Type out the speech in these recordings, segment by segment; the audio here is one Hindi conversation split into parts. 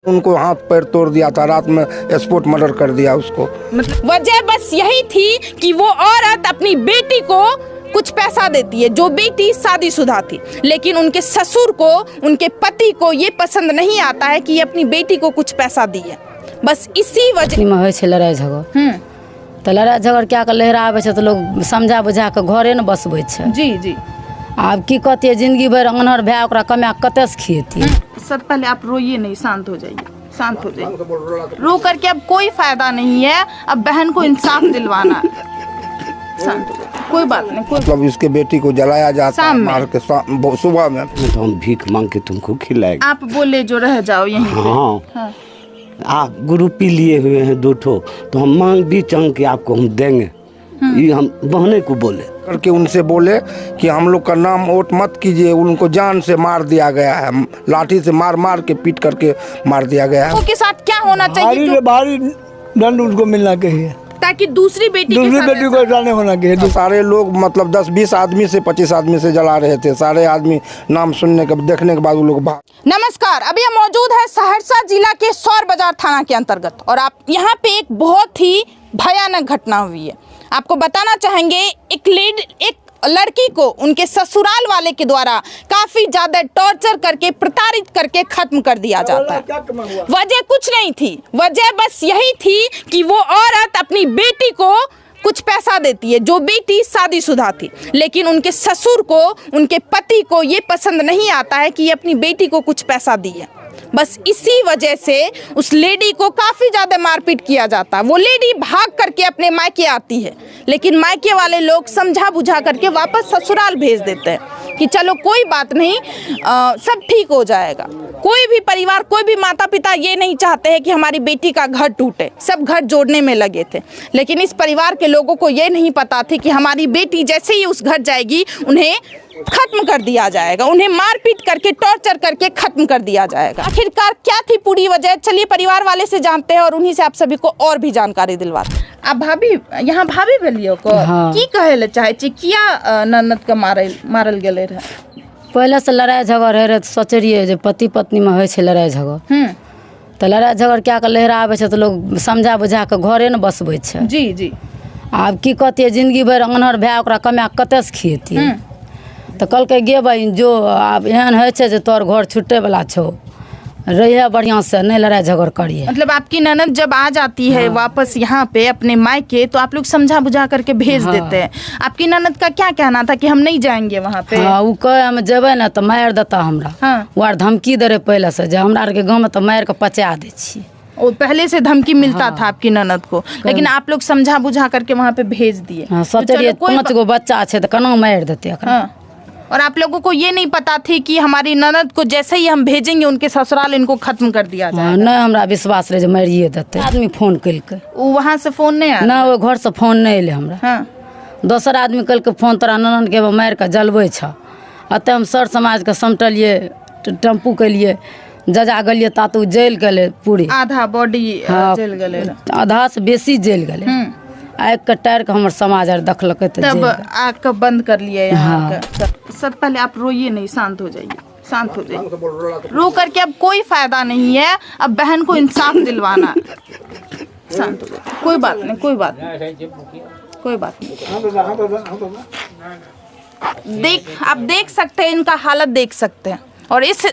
उनको हाथ पैर तोड़ दिया था, रात में स्पॉट मर्डर कर दिया उसको। मतलब वजह बस यही थी कि वो औरत अपनी बेटी को कुछ पैसा देती है, जो बेटी शादीशुदा थी, लेकिन उनके ससुर को, उनके पति को ये पसंद नहीं आता है कि ये अपनी बेटी को कुछ पैसा दिए। बस इसी वजह में होइ छै लड़ाई झगड़। तो लड़ाई झगड़ क्या के लहराबै छै तो लोग समझा बुझा के घरे न बसबै छै। जी जी। आब की कहतिए जिंदगी भर अंगनहर भए ओकरा कमा कतऽ से खिएतिए। सर पहले आप रोइए नहीं, शांत हो जाइए, शांत हो जाइए। रो करके अब कोई फायदा नहीं है, अब बहन को इंसाफ दिलवाना है। शांत हो जाइए, कोई बात नहीं। कोई मतलब इसके बेटी को जलाया जाता है मार के सुबह में। तो हम भीख मांग के तुमको खिलाएंगे। आप बोले जो रह जाओ यहीं पे। हाँ। आप ग्रुपी लिए हुए हैं 2 ठो, तो हम मांग भी चांग के आपको हम देंगे। ये हम बहने को बोले करके उनसे बोले कि हम लोग का नाम वोट मत कीजिए। उनको जान से मार दिया गया है, लाठी से मार मार के पीट करके मार दिया गया है। के साथ क्या होना चाहिए भारी दंड उनको मिलना चाहिए, ताकि दूसरी बेटी को ऐसा नहीं होना चाहिए। तो सारे लोग मतलब 10-20 आदमी से 25 आदमी से जला रहे थे। सारे आदमी नाम सुनने के देखने के बाद वो लोग भाग। नमस्कार, अभी हम मौजूद है सहरसा जिला के सौर बाजार थाना के अंतर्गत, और आप यहाँ पे एक बहुत ही भयानक घटना हुई है। आपको बताना चाहेंगे, एक लड़की को उनके ससुराल वाले के द्वारा काफी ज्यादा टॉर्चर करके, प्रताड़ित करके खत्म कर दिया जाता है। वजह कुछ नहीं थी, वजह बस यही थी कि वो औरत अपनी बेटी को कुछ पैसा देती है, जो बेटी शादीशुदा थी, लेकिन उनके ससुर को, उनके पति को ये पसंद नहीं आता है कि ये अपनी बेटी को कुछ पैसा दिए। बस इसी वजह से उस लेडी को काफ़ी ज़्यादा मारपीट किया जाता है। वो लेडी भाग करके अपने मायके आती है, लेकिन मायके वाले लोग समझा बुझा करके वापस ससुराल भेज देते हैं कि चलो कोई बात नहीं, सब ठीक हो जाएगा। कोई भी परिवार, कोई भी माता पिता ये नहीं चाहते हैं कि हमारी बेटी का घर टूटे। सब घर जोड़ने में लगे थे, लेकिन इस परिवार के लोगों को ये नहीं पता थी कि हमारी बेटी जैसे ही उस घर जाएगी उन्हें खत्म कर दिया जाएगा, उन्हें मारपीट करके, टॉर्चर करके खत्म कर दिया जाएगा। आखिरकार क्या थी पूरी वजह, चलिए परिवार वाले से जानते हैं और उन्हीं से आप सभी को और भी जानकारी दिलवाते हैं। आप भाभी, यहाँ भाभी भेलियो को की कहे ले चाहे छी, किया ननद का मारल गेले रहे? पहले से लड़ाई झगड़ है तो सोचे रहिए जो पति पत्नी में होइ छै लड़ाई झगड़। तो लड़ाई झगड़ क्या के लहराबै छै तो लोग समझा बुझा के घरे न बसबै छै। जी जी। आब की कहतिए जिंदगी भर अंगनहर भए ओकरा कमा कतऽ से खिएतिए। तो कहलकै गे बहिन, जो आब एहन होइ छै जे तोर घर छुट्टे वाला छौ, रहिए बढ़िया से, नहीं लड़ाई झगड़ करिए। मतलब आपकी ननद जब आ जाती है वापस यहाँ पे अपने मायके, तो आप लोग समझा बुझा करके भेज देते हैं। आपकी ननद का क्या कहना था कि हम नहीं जाएंगे वहाँ पे? वो कहे हम जेबै ना तो मार देता हमरा। वो आर धमकी दे रहे पहले से, जो हमरा आर के गाँव में तो मार के पचा दे छी। वो पहले से धमकी मिलता था आपकी ननद को, लेकिन आप लोग समझा बुझा करके वहाँ पे भेज दिए। सोचे रहिए 5 गो बच्चा है तो केना मार देते। और आप लोगों को ये नहीं पता थी कि हमारी ननद को जैसे ही हम भेजेंगे उनके ससुराल इनको खत्म कर दिया जाएगा। नहीं, हमरा विश्वास रहे मारिए देते। आदमी फोन कलके, वहाँ से फोन नहीं आया ना, वो घर से फोन नहीं अले हमरा। दोसर आदमी कलके फोन, तोरा ननद के मार के जलबै छ। अतः हम सर समाज के समटलिए, टेम्पू के लिए जजा गलिए, तातू जेल गले पूरी, आधा बॉडी जेल गले, आधा से बेसी जेल गले। आग के टायर के हमर समाज आर देखलकै तब आग का बंद कर लिए यहाँ। सर पहले आप रोइए नहीं, शांत हो जाइए, शांत हो जाइए। रो करके अब कोई फायदा नहीं है, अब बहन को इंसाफ दिलवाना है। शांत हो जाइए, कोई बात नहीं, कोई बात नहीं, कोई बात नहीं। आप देख सकते हैं, इनका हालत देख सकते हैं, और इस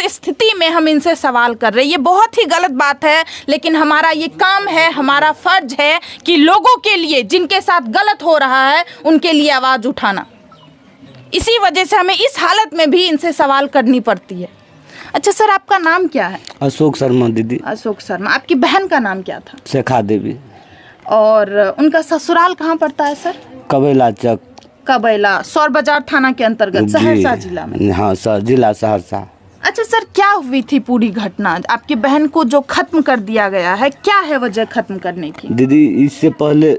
स्थिति में हम इनसे सवाल कर रहे हैं। ये बहुत ही गलत बात है, लेकिन हमारा ये काम है, हमारा फर्ज है कि लोगों के लिए, जिनके साथ गलत हो रहा है, उनके लिए आवाज़ उठाना। इसी वजह से हमें इस हालत में भी इनसे सवाल करनी पड़ती है। अच्छा सर, आपका नाम क्या है? अशोक शर्मा दीदी। अशोक शर्मा। आपकी बहन का नाम क्या था? शेखा देवी। और उनका ससुराल कहाँ पड़ता है सर? कबैला चक, कबैला, सौर बाजार थाना के अंतर्गत, सहरसा जिला में। हाँ सर, जिला सहरसा। अच्छा सर, क्या हुई थी पूरी घटना? आपकी बहन को जो खत्म कर दिया गया है, क्या है वजह खत्म करने की? दीदी इससे पहले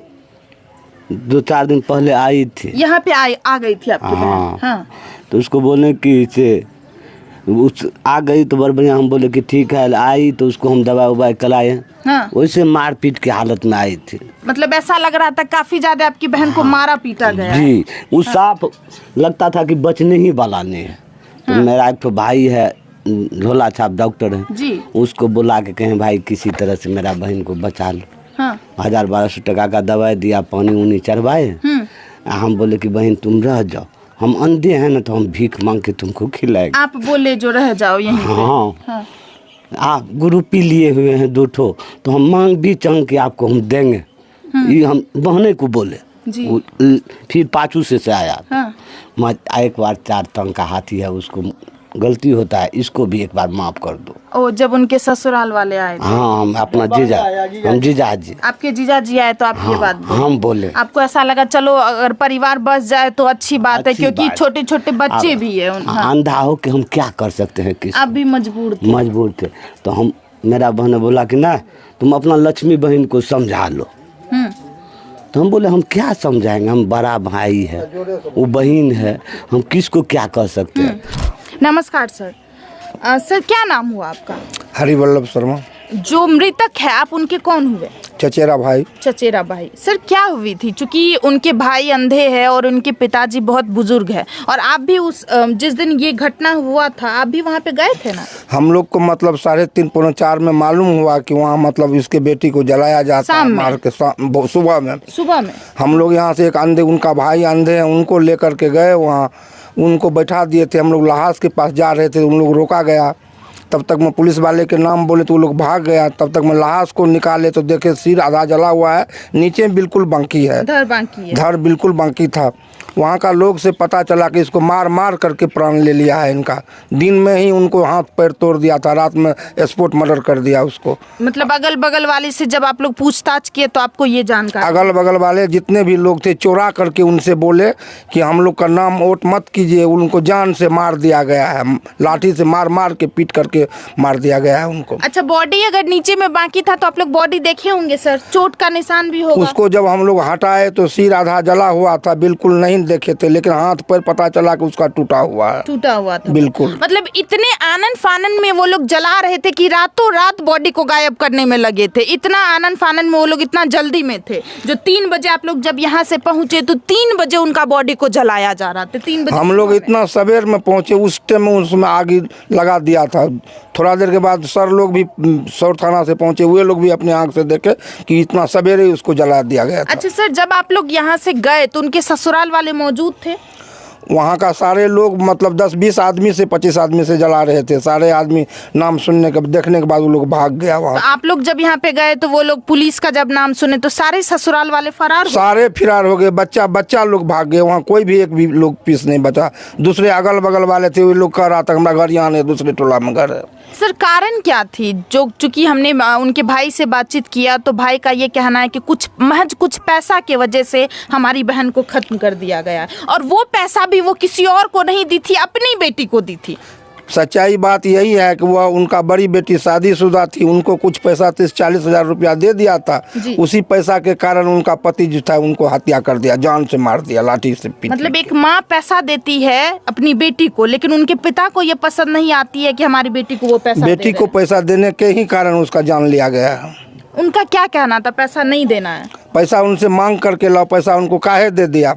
2-4 दिन पहले आई थी यहाँ पे, आ गई थी आपकी बहन। हाँ। तो उसको बोले कि इसे उस आ गई तो बड़ बढ़िया, हम बोले कि ठीक है। आई तो उसको हम दवाई उवाई कराए। वैसे मारपीट की हालत में आई थी। मतलब ऐसा लग रहा था काफी ज्यादा आपकी बहन को मारा पीटा गया जी। वो साफ लगता था कि बचने ही वाला नहीं है। तो मेरा एक भाई है, झोला छाप डॉक्टर है जी। उसको बुला के कहें भाई किसी तरह से मेरा बहन को बचा लो। हाँ। 1000-1200 टका का दवाई दिया, पानी उनी चढ़वाए। हम बोले कि बहन तुम रह जाओ, हम अंधे हैं ना तो हम भीख मांग के तुमको खिलाएंगे। आप बोले जो रह जाओ यहीं पे। हाँ, हाँ। आप गुरुपी लिए हुए हैं 2 ठो, तो हम मांग भी चांग के आपको हम देंगे। ये हम बहने को बोले जी। फिर पाछू से आया। हाँ। मैं एक बार 4 टंग का हाथी है, उसको गलती होता है, इसको भी एक बार माफ कर दो। ओ जब उनके ससुराल वाले आए थे। हाँ, हम अपना जीजा, हम जीजा जी, आपके जीजा जी आए तो आप ये बात बोले। हम बोले आपको ऐसा लगा चलो अगर परिवार बच जाए तो अच्छी बात है, अच्छी क्योंकि बात। छोटे छोटे बच्चे भी है। हाँ। अंधा हो के हम क्या कर सकते हैं, किस आप भी मजबूर थे। मजबूर थे। तो हम, मेरा बहन ने बोला कि ना तुम अपना लक्ष्मी बहन को समझा लो। तो हम बोले हम क्या समझाएंगे, हम बड़ा भाई है, वो बहन है, हम किसको क्या कर सकते हैं। नमस्कार सर। सर क्या नाम हुआ आपका? हरिवल्लभ शर्मा। जो मृतक है आप उनके कौन हुए? चचेरा भाई। चचेरा भाई। सर क्या हुई थी, चूंकि उनके भाई अंधे हैं और उनके पिताजी बहुत बुजुर्ग हैं, और आप भी उस जिस दिन ये घटना हुआ था आप भी वहाँ पे गए थे ना? हम लोग को मतलब 3:30 पौने 4 में मालूम हुआ कि वहाँ मतलब इसके बेटी को जलाया जाता है, मार के सुबह में। हम लोग यहाँ से एक अंधे, उनका भाई अंधे हैं, उनको लेकर के गए वहाँ, उनको बैठा दिए थे। हम लोग लहास के पास जा रहे थे, उन लोग रोका गया। तब तक मैं पुलिस वाले के नाम बोले तो वो लोग भाग गया। तब तक मैं लहास को निकाले तो देखे सिर आधा जला हुआ है, नीचे बिल्कुल बाकी है, धड़ बिल्कुल बाकी था। वहाँ का लोग से पता चला कि इसको मार मार करके प्राण ले लिया है इनका। दिन में ही उनको हाथ पैर तोड़ दिया था, रात में स्पॉट मर्डर कर दिया उसको। मतलब अगल बगल वाले से जब आप लोग पूछताछ किए तो आपको ये जानकारी? अगल बगल वाले जितने भी लोग थे चोरा करके उनसे बोले कि हम लोग का नाम ओट मत कीजिए, उनको जान से मार दिया गया है, लाठी से मार मार के पीट करके मार दिया गया है उनको। अच्छा, बॉडी अगर नीचे में बाकी था तो आप लोग बॉडी देखे होंगे सर, चोट का निशान भी होगा। उसको जब हम लोग हटाए तो सिर आधा जला हुआ था, बिल्कुल नहीं देखे थे, लेकिन हाथ पर पता चला कि उसका टूटा हुआ था बिल्कुल। मतलब इतने आनन फानन में वो लोग जला रहे थे कि रातों रात बॉडी को गायब करने में लगे थे। इतना आनन फानन में वो लोग, इतना जल्दी में थे। जो 3 बजे आप लोग जब यहाँ से पहुंचे तो 3 बजे उनका बॉडी को जलाया जा रहा था। 3 बजे हम लोग इतना सवेर में पहुंचे, उस टाइम में उसमें आग लगा दिया था। थोड़ा देर के बाद सर लोग भी सौर थाना से पहुंचे, वे लोग भी अपने आंख से देखे कि इतना सवेरे उसको जला दिया गया था। अच्छा सर, जब आप लोग यहाँ से गए तो उनके ससुराल वाले मौजूद थे? वहाँ का सारे लोग मतलब 10-20 आदमी से 25 आदमी से जला रहे थे। सारे आदमी नाम सुनने के देखने के बाद वो लोग भाग गया वहाँ। तो आप लोग जब यहाँ पे गए तो वो लोग पुलिस का जब नाम सुने तो सारे ससुराल वाले फरार? सारे फरार हो गए, बच्चा लोग भाग गए। वहाँ कोई भी एक भी लोग पीस नहीं बचा। दूसरे अगल बगल वाले थे, वो लोग कह रहा था हमारा घर यहाँ नहीं, दूसरे टोला में घर है। सर कारण क्या थी? जो चूंकि हमने उनके भाई से बातचीत किया तो भाई का ये कहना है कि महज कुछ पैसा के वजह से हमारी बहन को खत्म कर दिया गया, और वो पैसा भी वो किसी और को नहीं दी थी, अपनी बेटी को दी थी। सच्चाई बात यही है कि वह उनका बड़ी बेटी शादीशुदा थी, उनको कुछ पैसा 30-40 हज़ार रुपया दे दिया था। उसी पैसा के कारण उनका पति जो था उनको हत्या कर दिया, जान से मार दिया, लाठी से पीट। मतलब एक माँ पैसा देती है अपनी बेटी को, लेकिन उनके पिता को ये पसंद नहीं आती है कि हमारी बेटी को वो पैसा बेटी को पैसा देने के ही कारण उसका जान लिया गया है। उनका क्या कहना था? पैसा नहीं देना है, पैसा उनसे मांग करके लाओ, पैसा उनको काहे दे दिया?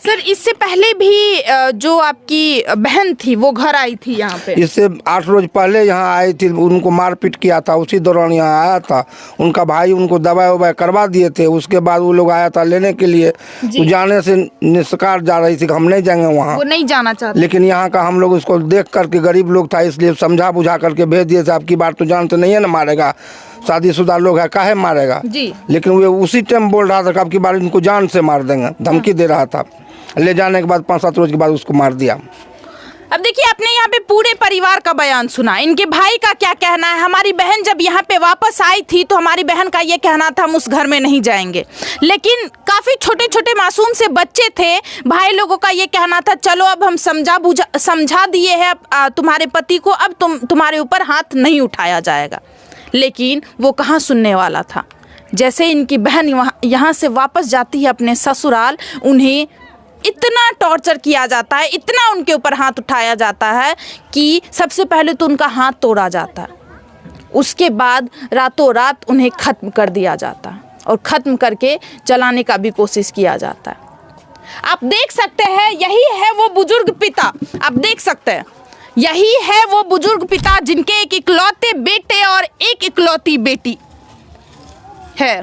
सर इससे पहले भी जो आपकी बहन थी वो घर आई थी यहाँ पे? इससे 8 रोज पहले यहाँ आई थी, उनको मारपीट किया था, उसी दौरान यहाँ आया था। उनका भाई उनको दवाई करवा दिए थे। उसके बाद वो लोग आया था लेने के लिए, जाने से निष्कार जा रही थी, हम नहीं जाएंगे वहाँ, वो नहीं जाना चाहते। लेकिन यहाँ का हम लोग उसको देख करके, गरीब लोग था इसलिए समझा बुझा करके भेज दिए थे। आपकी बात तो जानते नहीं है ना, मारेगा, शादीशुदा लोग है, काहे मारेगा जी। लेकिन वो उसी टाइम बोल रहा था कि आपकी बार इनको जान से मार देंगे, धमकी दे रहा था। ले जाने के बाद 5-7 रोज के बाद उसको मार दिया। अब देखिए, आपने यहाँ पे पूरे परिवार का बयान सुना। इनके भाई का क्या कहना है? हमारी बहन जब यहाँ पे वापस आई थी तो हमारी बहन का ये कहना था हम उस घर में नहीं जाएंगे, लेकिन काफ़ी छोटे छोटे मासूम से बच्चे थे। भाई लोगों का ये कहना था चलो अब हम समझा दिए हैं तुम्हारे पति को, अब तुम्हारे ऊपर हाथ नहीं उठाया जाएगा। लेकिन वो कहाँ सुनने वाला था। जैसे इनकी बहन यहाँ से वापस जाती है अपने ससुराल, उन्हें इतना टॉर्चर किया जाता है, इतना उनके ऊपर हाथ उठाया जाता है कि सबसे पहले तो उनका हाथ तोड़ा जाता है, उसके बाद रातों रात उन्हें ख़त्म कर दिया जाता है और ख़त्म करके जलाने का भी कोशिश किया जाता है। आप देख सकते हैं, यही है वो बुजुर्ग पिता। आप देख सकते हैं यही है वो बुजुर्ग पिता जिनके एक इकलौते बेटे और एक इकलौती बेटी है।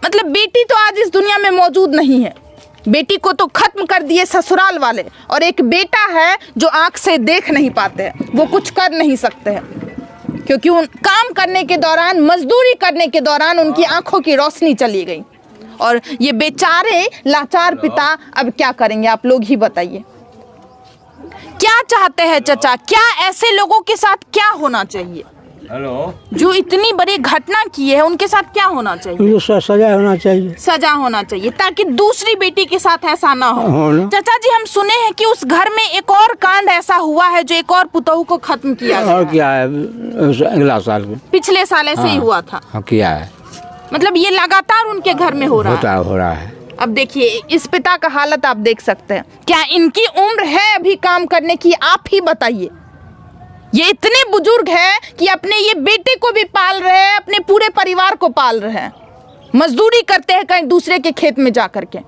मतलब बेटी तो आज इस दुनिया में मौजूद नहीं है, बेटी को तो खत्म कर दिए ससुराल वाले, और एक बेटा है जो आंख से देख नहीं पाते हैं, वो कुछ कर नहीं सकते हैं क्योंकि उन काम करने के दौरान, मजदूरी करने के दौरान उनकी आंखों की रोशनी चली गई। और ये बेचारे लाचार पिता अब क्या करेंगे, आप लोग ही बताइए। क्या चाहते हैं चचा, क्या ऐसे लोगों के साथ क्या होना चाहिए? हेलो, जो इतनी बड़ी घटना की है उनके साथ क्या होना चाहिए? सजा होना चाहिए, सजा होना चाहिए ताकि दूसरी बेटी के साथ ऐसा ना हो। चाचा जी, हम सुने हैं कि उस घर में एक और कांड ऐसा हुआ है जो एक और पुतहू को खत्म किया गया। और क्या है, अगला साल पिछले साल ऐसे ही हुआ था। किया है, मतलब ये लगातार उनके घर में हो रहा है। अब देखिए इस पिता का हालत आप देख सकते हैं। क्या इनकी उम्र है अभी काम करने की? आप ही बताइए। ये इतने बुजुर्ग हैं कि अपने ये बेटे को भी पाल रहे हैं, अपने पूरे परिवार को पाल रहे हैं, मजदूरी करते हैं कहीं दूसरे के खेत में जा करके।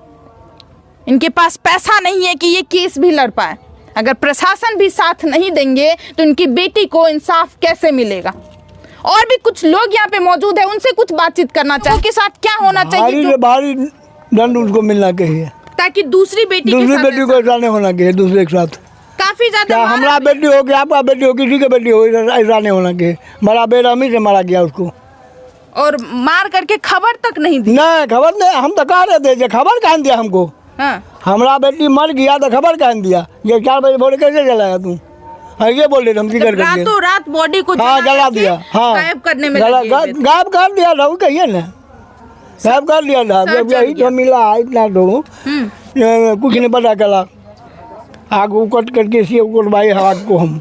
इनके पास पैसा नहीं है कि ये केस भी लड़ पाए। अगर प्रशासन भी साथ नहीं देंगे तो इनकी बेटी को इंसाफ कैसे मिलेगा? और भी कुछ लोग यहाँ पे मौजूद है, उनसे कुछ बातचीत करना चाहिए। उनके साथ क्या होना चाहिए? भारी दंड उनको मिलना चाहिए ताकि दूसरी बेटी को ऐसा नहीं होना चाहिए। दूसरे के साथ काफी ज्यादा हमारा बेटी हो गया, आपका बेटी हो, किसी की बेटी हो, ऐसा नहीं होना चाहिए। हमारा बेरहमी से मारा गया उसको, और मार करके खबर तक नहीं दी। नहीं, खबर नहीं, हम तो कह रहे थे, खबर कहाँ दिया हमको? हाँ। हमारा बेटी मर गया तो खबर कहाँ दिया? ये 4 बजे भोर कैसे जलाया तू? हाँ, ये बोल रहे हम जिक्र करके। रातों रात बॉडी को जला दिया। हाँ, गायब करने में गायब कर दिया था, कहिए ना, गायब कर दिया था। यही तो मिला इतना, तो कुछ नहीं पता चला। आग उकट करके उकटवाई आग को हम।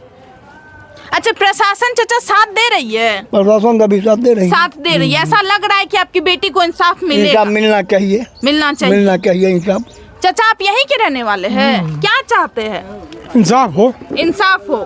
अच्छा, प्रशासन चचा साथ दे रही है? प्रशासन का भी साथ दे रही है। ऐसा लग रहा है कि आपकी बेटी को इंसाफ मिलेगा? मिलना चाहिए, मिलना चाहिए इंसाफ। चाचा, आप यहीं के रहने वाले हैं, क्या चाहते हैं? इंसाफ हो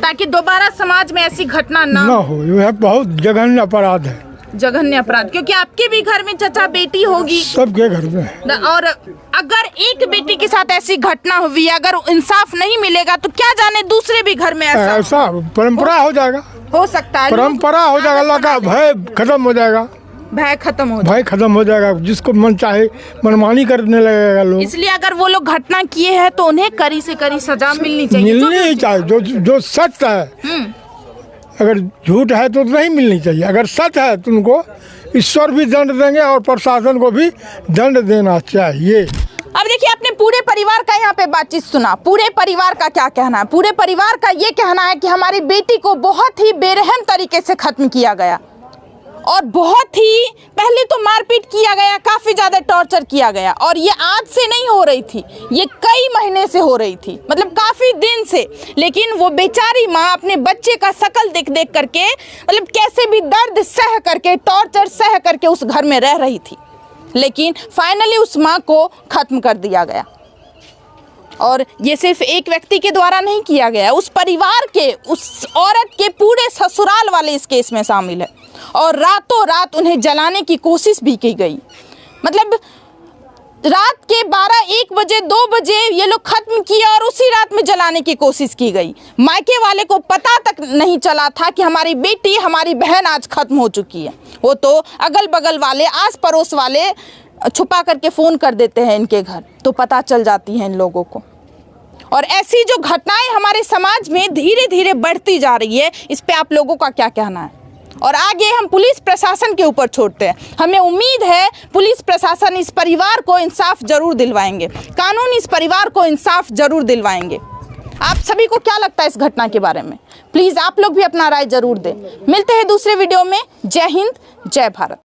ताकि दोबारा समाज में ऐसी घटना ना हो। यह बहुत जघन्य अपराध है, जघन्य अपराध, क्योंकि आपके भी घर में चचा बेटी होगी, सबके घर में। और अगर एक बेटी के साथ ऐसी घटना हुई, अगर इंसाफ नहीं मिलेगा तो क्या जाने दूसरे भी घर में ऐसा परंपरा हो जाएगा, हो सकता है, परंपरा हो जाएगा, अल्लाह का भय खत्म हो जाएगा, भय खत्म हो जाएगा। जिसको मन चाहे मनमानी करने लगेगा लोग। इसलिए अगर वो लोग घटना किए हैं तो उन्हें कड़ी से कड़ी सजा मिलनी चाहिए। जो सच है, अगर झूठ है तो नहीं मिलनी चाहिए, अगर सच है तो उनको ईश्वर भी दंड देंगे और प्रशासन को भी दंड देना चाहिए। अब देखिए, आपने पूरे परिवार का यहाँ पे बातचीत सुना। पूरे परिवार का क्या कहना है? पूरे परिवार का ये कहना है कि हमारी बेटी को बहुत ही बेरहम तरीके से खत्म किया गया, और बहुत ही पहले तो मारपीट किया गया, काफी ज्यादा टॉर्चर किया गया, और ये आज से नहीं हो रही थी, ये कई महीने से हो रही थी, मतलब काफी दिन से। लेकिन वो बेचारी माँ अपने बच्चे का शकल देख देख करके, मतलब कैसे भी दर्द सह करके, टॉर्चर सह करके उस घर में रह रही थी। लेकिन फाइनली उस माँ को खत्म कर दिया गया, और ये सिर्फ एक व्यक्ति के द्वारा नहीं किया गया, उस परिवार के, उस औरत के पूरे ससुराल वाले इस केस में शामिल है, और रातों रात उन्हें जलाने की कोशिश भी की गई। मतलब रात के 12-1 बजे 2 बजे ये लोग खत्म किए और उसी रात में जलाने की कोशिश की गई। मायके वाले को पता तक नहीं चला था कि हमारी बेटी, हमारी बहन आज खत्म हो चुकी है। वो तो अगल बगल वाले, आस पड़ोस वाले छुपा करके फ़ोन कर देते हैं इनके घर, तो पता चल जाती है इन लोगों को। और ऐसी जो घटनाएं हमारे समाज में धीरे धीरे बढ़ती जा रही है, इस पे आप लोगों का क्या कहना है? और आगे हम पुलिस प्रशासन के ऊपर छोड़ते हैं। हमें उम्मीद है पुलिस प्रशासन इस परिवार को इंसाफ जरूर दिलवाएंगे, कानून इस परिवार को इंसाफ जरूर दिलवाएंगे। आप सभी को क्या लगता है इस घटना के बारे में? प्लीज़ आप लोग भी अपना राय जरूर दें। मिलते हैं दूसरे वीडियो में। जय हिंद, जय भारत।